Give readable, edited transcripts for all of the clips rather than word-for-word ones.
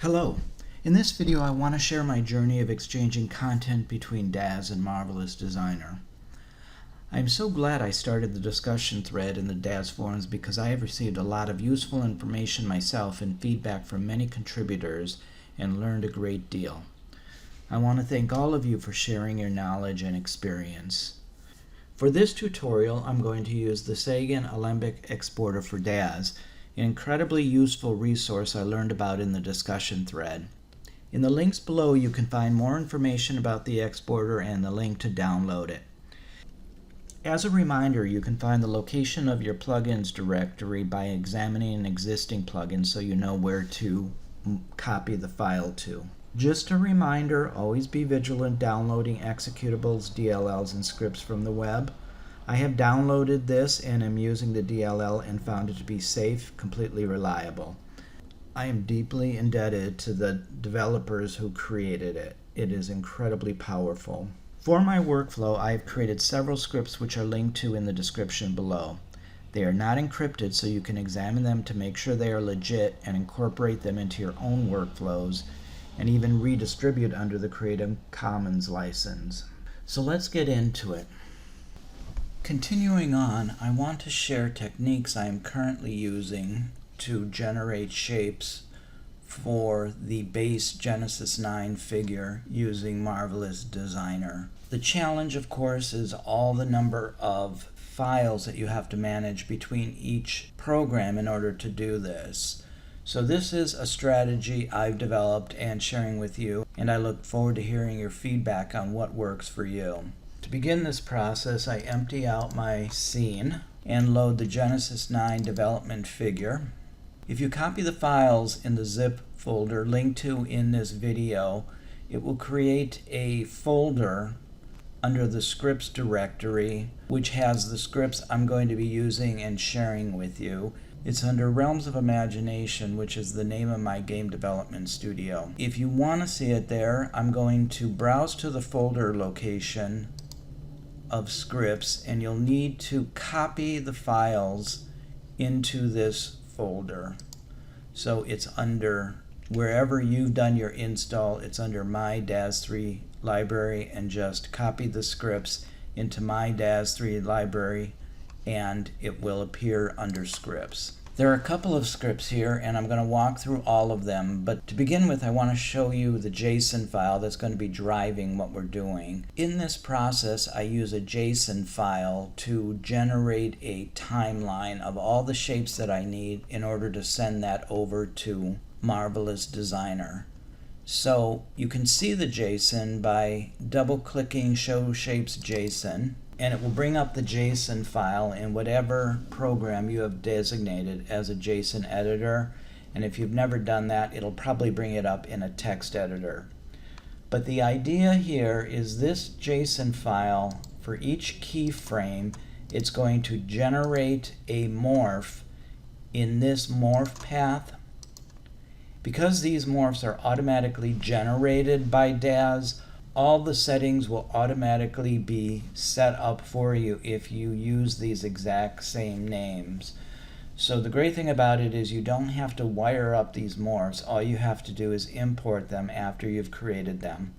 Hello. In this video I want to share my journey of exchanging content between DAZ and Marvelous Designer. I'm so glad I started the discussion thread in the DAZ forums because I have received a lot of useful information myself and feedback from many contributors and learned a great deal. I want to thank all of you for sharing your knowledge and experience. For this tutorial I'm going to use the Sagan Alembic exporter for DAZ, an incredibly useful resource I learned about in the discussion thread. In the links below you can find more information about the exporter and the link to download it. As a reminder, you can find the location of your plugins directory by examining an existing plugin so you know where to copy the file to. Just a reminder, always be vigilant downloading executables, DLLs, and scripts from the web. I have downloaded this and am using the DLL and found it to be safe, completely reliable. I am deeply indebted to the developers who created it. It is incredibly powerful. For my workflow, I have created several scripts which are linked to in the description below. They are not encrypted, so you can examine them to make sure they are legit and incorporate them into your own workflows and even redistribute under the Creative Commons license. So let's get into it. Continuing on, I want to share techniques I am currently using to generate shapes for the base Genesis 9 figure using Marvelous Designer. The challenge, of course, is all the number of files that you have to manage between each program in order to do this. So this is a strategy I've developed and sharing with you, and I look forward to hearing your feedback on what works for you. To begin this process, I empty out my scene and load the Genesis 9 development figure. If you copy the files in the zip folder linked to in this video, it will create a folder under the scripts directory which has the scripts I'm going to be using and sharing with you. It's under Realms of Imagination, which is the name of my game development studio. If you want to see it there, I'm going to browse to the folder location of scripts, and you'll need to copy the files into this folder. So it's under wherever you've done your install, it's under my DAZ 3 library, and just copy the scripts into my DAZ 3 library and it will appear under scripts. There are a couple of scripts here and I'm going to walk through all of them, but to begin with I want to show you the JSON file that's going to be driving what we're doing. In this process I use a JSON file to generate a timeline of all the shapes that I need in order to send that over to Marvelous Designer. So you can see the JSON by double-clicking Show Shapes JSON, and it will bring up the JSON file in whatever program you have designated as a JSON editor, and if you've never done that, it'll probably bring it up in a text editor. But the idea here is this JSON file, for each keyframe, it's going to generate a morph in this morph path. Because these morphs are automatically generated by DAZ, all the settings will automatically be set up for you if you use these exact same names. So the great thing about it is you don't have to wire up these morphs. All you have to do is import them after you've created them.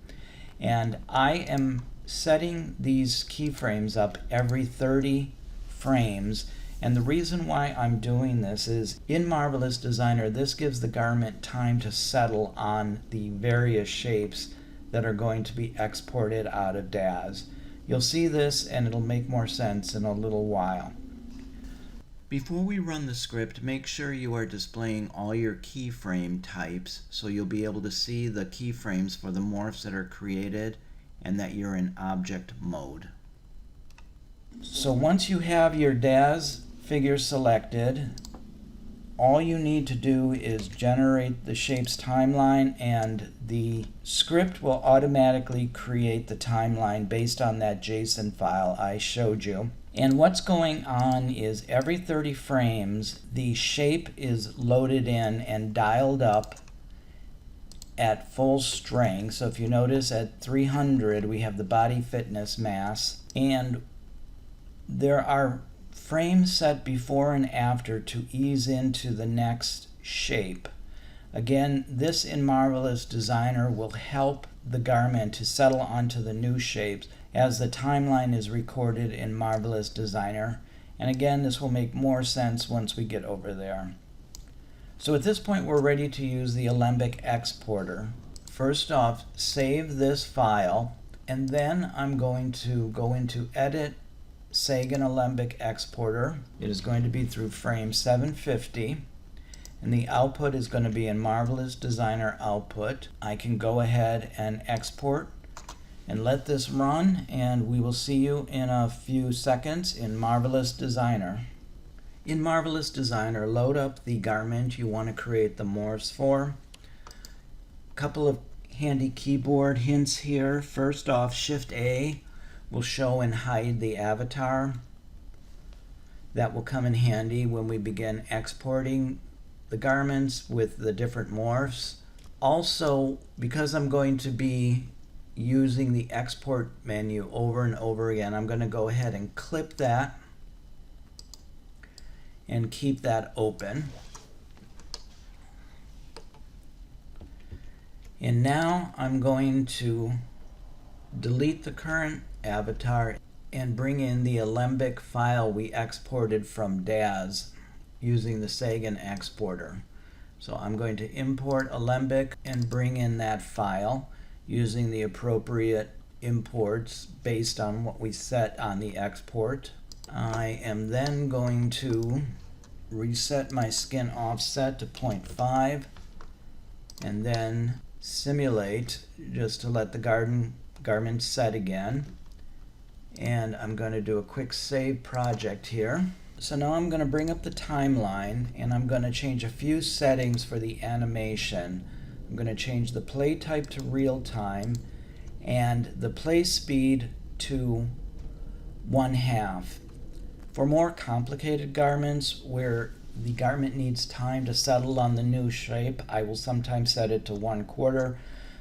And I am setting these keyframes up every 30 frames. And the reason why I'm doing this is in Marvelous Designer, this gives the garment time to settle on the various shapes that are going to be exported out of DAZ. You'll see this and it'll make more sense in a little while. Before we run the script, make sure you are displaying all your keyframe types so you'll be able to see the keyframes for the morphs that are created and that you're in object mode. So once you have your DAZ figure selected, all you need to do is generate the shapes timeline, and the script will automatically create the timeline based on that JSON file I showed you. And what's going on is every 30 frames the shape is loaded in and dialed up at full strength. So if you notice at 300 we have the body fitness mass, and there are frames set before and after to ease into the next shape. Again, this in Marvelous Designer will help the garment to settle onto the new shapes as the timeline is recorded in Marvelous Designer. And again, this will make more sense once we get over there. So at this point, we're ready to use the Alembic exporter. First off, save this file, and then I'm going to go into Edit, Sagan Alembic Exporter. It is going to be through frame 750, and the output is going to be in Marvelous Designer Output. I can go ahead and export and let this run, and we will see you in a few seconds in Marvelous Designer. In Marvelous Designer, load up the garment you want to create the morphs for. A couple of handy keyboard hints here. First off, Shift-A will show and hide the avatar. That will come in handy when we begin exporting the garments with the different morphs. Also, because I'm going to be using the export menu over and over again, I'm going to go ahead and clip that and keep that open. And now I'm going to delete the current avatar and bring in the Alembic file we exported from DAZ using the Sagan exporter. So I'm going to import Alembic and bring in that file using the appropriate imports based on what we set on the export. I am then going to reset my skin offset to 0.5 and then simulate just to let the garment set again. And I'm going to do a quick save project here. So now I'm going to bring up the timeline and I'm going to change a few settings for the animation. I'm going to change the play type to real time and the play speed to 1/2. For more complicated garments where the garment needs time to settle on the new shape, I will sometimes set it to 1/4.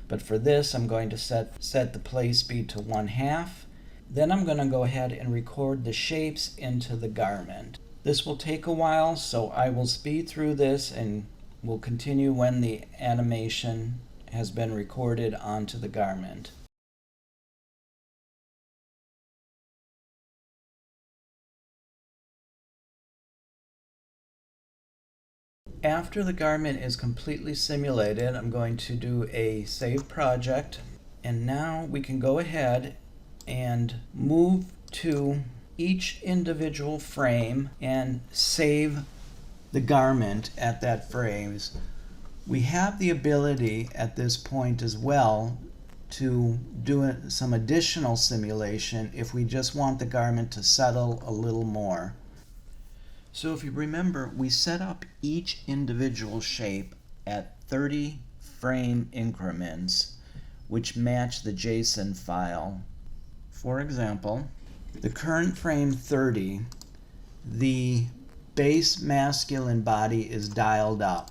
But for this, I'm going to set the play speed to 1/2. Then I'm going to go ahead and record the shapes into the garment. This will take a while, so I will speed through this and we'll continue when the animation has been recorded onto the garment. After the garment is completely simulated, I'm going to do a save project, and now we can go ahead and move to each individual frame and save the garment at that frame. We have the ability at this point as well to do some additional simulation if we just want the garment to settle a little more. So if you remember, we set up each individual shape at 30 frame increments which match the JSON file. For example, the current frame 30, the base masculine body is dialed up.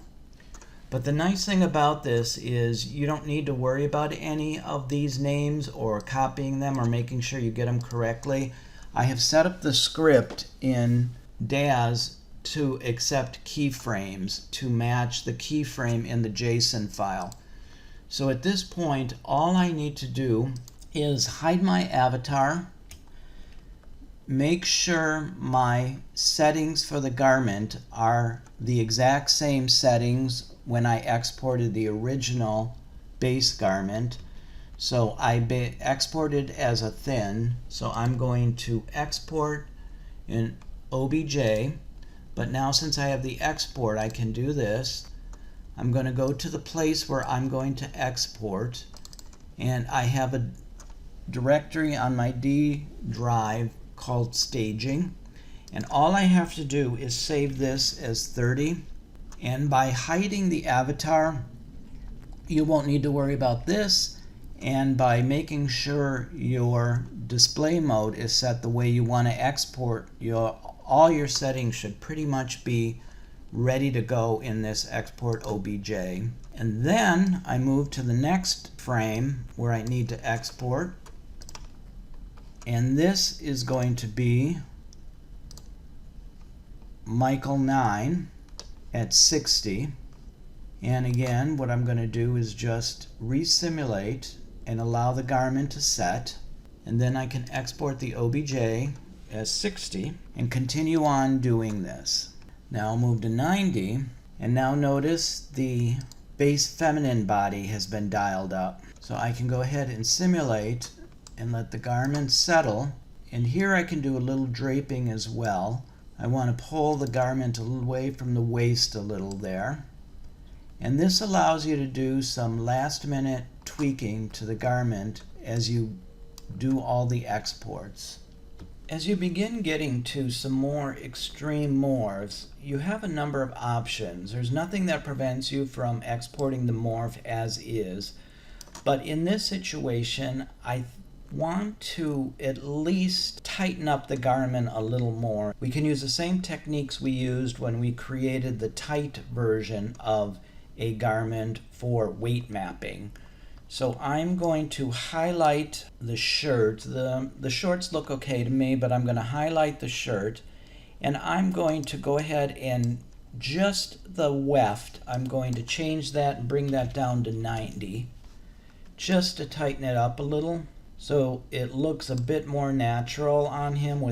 But the nice thing about this is you don't need to worry about any of these names or copying them or making sure you get them correctly. I have set up the script in DAZ to accept keyframes to match the keyframe in the JSON file. So at this point, all I need to do is hide my avatar, make sure my settings for the garment are the exact same settings when I exported the original base garment. So I exported as a thin, so I'm going to export in OBJ, but now since I have the export, I can do this. I'm going to go to the place where I'm going to export, and I have a directory on my D drive called staging, and all I have to do is save this as 30. And by hiding the avatar, you won't need to worry about this, and by making sure your display mode is set the way you want to export, all your settings should pretty much be ready to go in this export OBJ. And then I move to the next frame where I need to export, and this is going to be Michael 9 at 60. And again, what I'm going to do is just resimulate and allow the garment to set. And then I can export the OBJ as 60 and continue on doing this. Now I'll move to 90, and now notice the base feminine body has been dialed up. So I can go ahead and simulate and let the garment settle. And here I can do a little draping as well. I want to pull the garment a little away from the waist a little there. And this allows you to do some last minute tweaking to the garment as you do all the exports. As you begin getting to some more extreme morphs, you have a number of options. There's nothing that prevents you from exporting the morph as is, but in this situation, I want to at least tighten up the garment a little more. We can use the same techniques we used when we created the tight version of a garment for weight mapping. So I'm going to highlight the shirt. The shorts look okay to me, but I'm going to highlight the shirt, and I'm going to go ahead and just the weft, I'm going to change that and bring that down to 90 just to tighten it up a little so it looks a bit more natural on him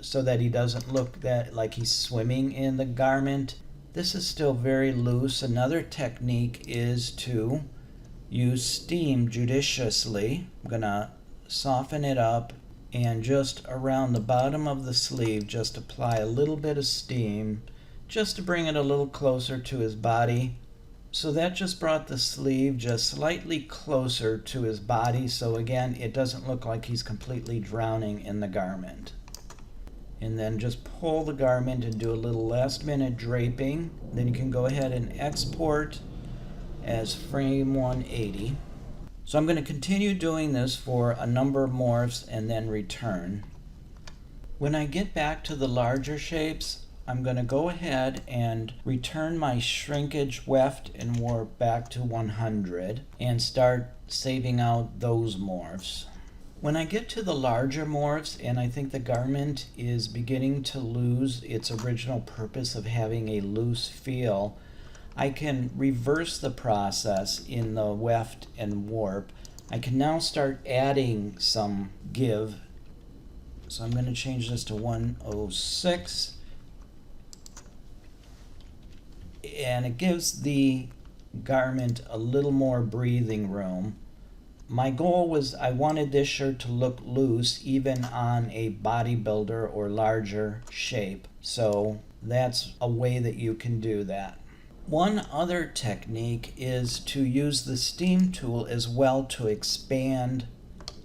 so that he doesn't look like he's swimming in the garment. This is still very loose. Another technique is to use steam judiciously. I'm going to soften it up and just around the bottom of the sleeve just apply a little bit of steam just to bring it a little closer to his body. So that just brought the sleeve just slightly closer to his body, so again it doesn't look like he's completely drowning in the garment. And then just pull the garment and do a little last minute draping. Then you can go ahead and export as frame 180. So I'm going to continue doing this for a number of morphs and then return. When I get back to the larger shapes, I'm going to go ahead and return my shrinkage weft and warp back to 100 and start saving out those morphs. When I get to the larger morphs and I think the garment is beginning to lose its original purpose of having a loose feel, I can reverse the process in the weft and warp. I can now start adding some give. So I'm going to change this to 106. And it gives the garment a little more breathing room. My goal was I wanted this shirt to look loose even on a bodybuilder or larger shape. So that's a way that you can do that. One other technique is to use the steam tool as well to expand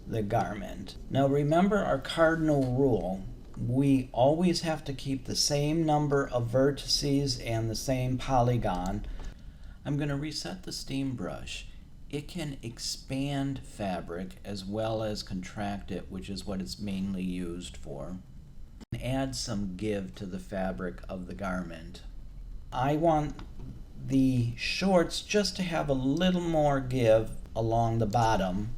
the garment. Now remember our cardinal rule. We always have to keep the same number of vertices and the same polygon. I'm going to reset the steam brush. It can expand fabric as well as contract it, which is what it's mainly used for. And add some give to the fabric of the garment. I want the shorts just to have a little more give along the bottom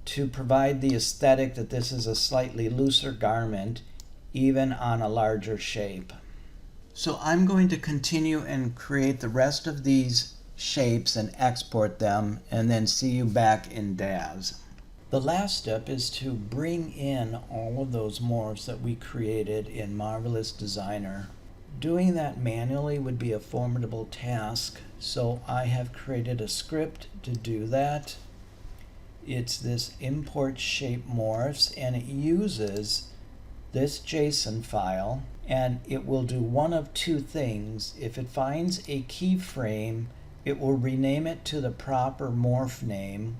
to provide the aesthetic that this is a slightly looser garment even on a larger shape. So I'm going to continue and create the rest of these shapes and export them and then see you back in DAZ. The last step is to bring in all of those morphs that we created in Marvelous Designer. Doing that manually would be a formidable task, so I have created a script to do that. It's this import shape morphs, and it uses this JSON file, and it will do one of two things. If it finds a keyframe, it will rename it to the proper morph name,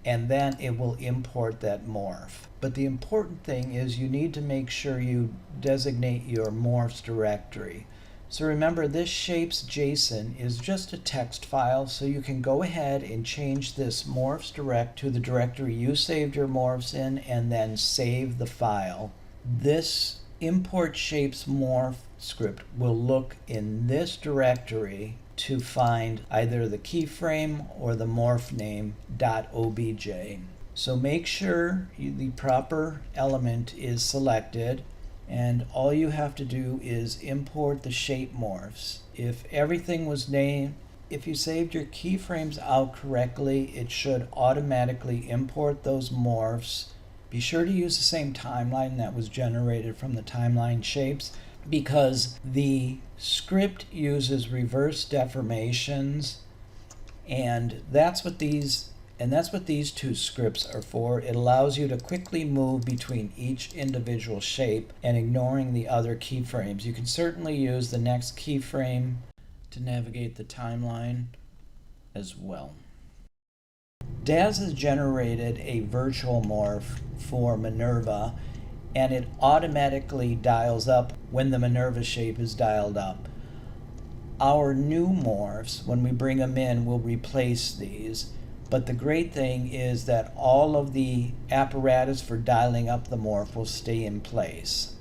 and then it will import that morph. But the important thing is you need to make sure you designate your morphs directory. So remember, this shapes JSON is just a text file, so you can go ahead and change this morphs direct to the directory you saved your morphs in and then save the file. This import shapes morph script will look in this directory to find either the keyframe or the morph name .obj. So make sure the proper element is selected, and all you have to do is import the shape morphs. If everything was named if you saved your keyframes out correctly, it should automatically import those morphs. Be sure to use the same timeline that was generated from the timeline shapes, because the script uses reverse deformations, and that's what these two scripts are for. It allows you to quickly move between each individual shape and ignoring the other keyframes. You can certainly use the next keyframe to navigate the timeline as well. DAZ has generated a virtual morph for Minerva, and it automatically dials up when the Minerva shape is dialed up. Our new morphs, when we bring them in, will replace these. But the great thing is that all of the apparatus for dialing up the morph will stay in place.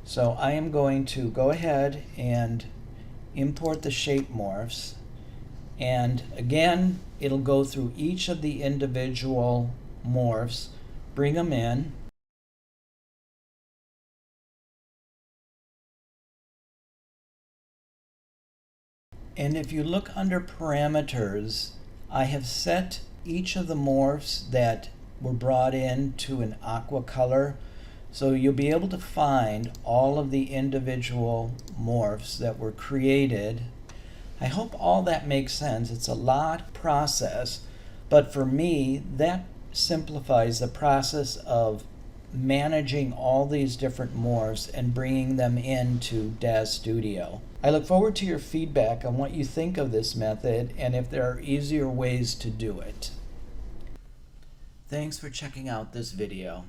So I am going to go ahead and import the shape morphs. And again, it'll go through each of the individual morphs, bring them in. And if you look under parameters, I have set each of the morphs that were brought in to an aqua color. So you'll be able to find all of the individual morphs that were created. I hope all that makes sense. It's a lot process, but for me, that simplifies the process of managing all these different morphs and bringing them into DAZ Studio. I look forward to your feedback on what you think of this method and if there are easier ways to do it. Thanks for checking out this video.